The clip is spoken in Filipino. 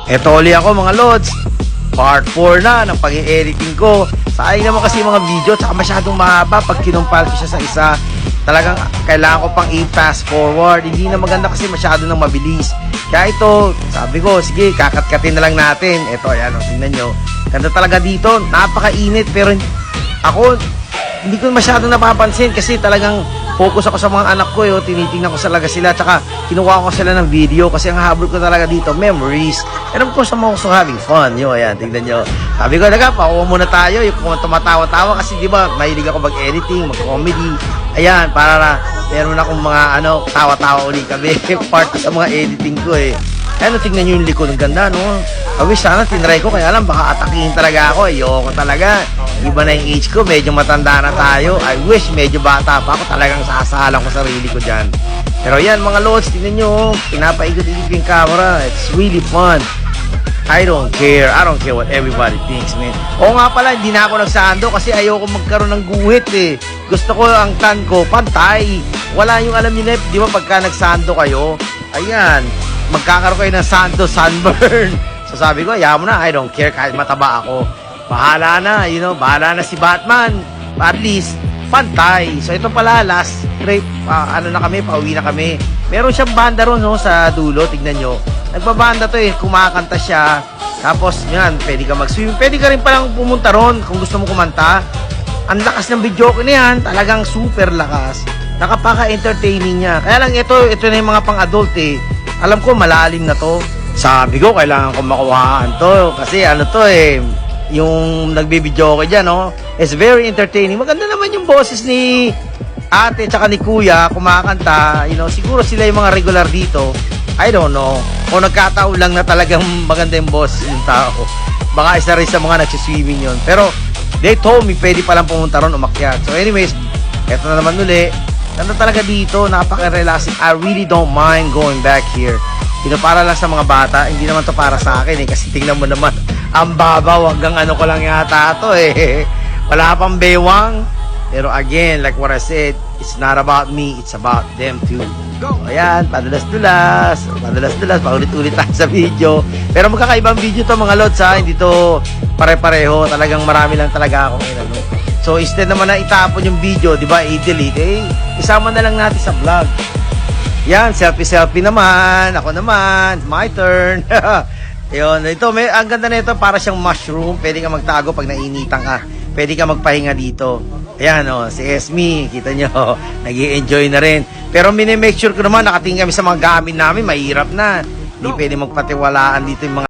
Eto uli ako mga lods. Part 4 na ng pag-i-editing ko. Sayang naman kasi mga video, tsaka masyadong mahaba pag kinumpal ko siya sa isa. Talagang kailangan ko pang i-fast forward. Hindi na maganda kasi masyado nang mabilis. Kaya ito, sabi ko, sige, kakat-katin na lang natin. Ito, ayan, tingnan nyo. Ganda talaga dito, napakainit. Pero ako, hindi ko masyadong napapansin kasi talagang focus ako sa mga anak ko. Tinitingnan ko talaga sila. Tsaka kinuha ko sila ng video kasi ang habol ko talaga dito, memories. And of course, I'm also having fun. Ayan, tingnan nyo. Sabi ko, pauwa muna tayo. Yung kung tumatawa-tawa kasi di ba, mahilig ako mag-editing, mag-comedy. Ayan, para na meron akong mga tawa-tawa ulit kami. Part sa mga editing ko Ayan, tingnan nyo yung likod. Ang ganda, no? I wish sana tinry ko, kaya alam, baka atakihin talaga ako. Ayoko talaga. Iba na yung age ko, medyo matanda na tayo. I wish medyo bata pa ako. Talagang sasalang ko sarili ko dyan. Pero yan, mga lods, tingnan nyo. Pinapaigot-igit yung camera. It's really fun. I don't care. I don't care what everybody thinks, man. Oo nga pala, hindi na ako nagsando kasi ayoko magkaroon ng guhit Gusto ko ang tan ko, pantay. Wala yung alam niyo di ba pagka nagsando kayo, ayan, magkakaroon kayo ng sando, sunburn. So sabi ko, ayaw mo na, I don't care kahit mataba ako. Bahala na, bahala na si Batman. At least, pantay. So ito pala, last trip, na kami, pauwi na kami. Meron siyang banda ron sa dulo, tignan nyo. Nagbabanda to kumakanta siya. Tapos yan, pwede ka mag-swim. Pwede ka rin palang pumunta ron kung gusto mo kumanta. Ang lakas ng video ko niyan, talagang super lakas. Nakapaka-entertaining niya. Kaya lang ito na yung mga pang-adult Alam ko malalim na to. Sabi ko, kailangan ko makuhaan to. Kasi yung nagbibideo ko dyan, it's very entertaining. Maganda naman yung boses ni ate tsaka ni kuya kumakanta. Siguro sila yung mga regular dito. I don't know. O nagkataon lang na talagang maganda yung boses ng tao. Baka isa rin sa mga nagsiswimming yun. Pero they told me pwede palang pumunta ron umakyat. So anyways, eto na naman uli. Ganda talaga dito, napaka-relaxing. I really don't mind going back here. Para lang sa mga bata, hindi naman to para sa akin kasi tingnan mo naman, ang babaw, hanggang ko lang yata to Wala pang bewang. Pero again, like what I said, it's not about me, it's about them too. Go! Ayan, padulas-dulas, paulit-ulit tayo sa video. Pero magkakaibang video to mga lods hindi to pare-pareho. Talagang marami lang talaga ako So instead naman na itapon yung video, di ba, i-delete, isama na lang natin sa vlog. Yan, selfie naman. Ako naman, my turn. Yun, ang ganda na ito, para siyang mushroom. Pwede ka magtago pag nainitan ka. Pwede ka magpahinga dito. Ayan, si Esme, kita nyo, nag-i-enjoy na rin. Pero mini-make sure ko naman, nakatingin kami sa mga gamit namin, mahirap na. Hindi pwede magpatiwalaan dito yung mga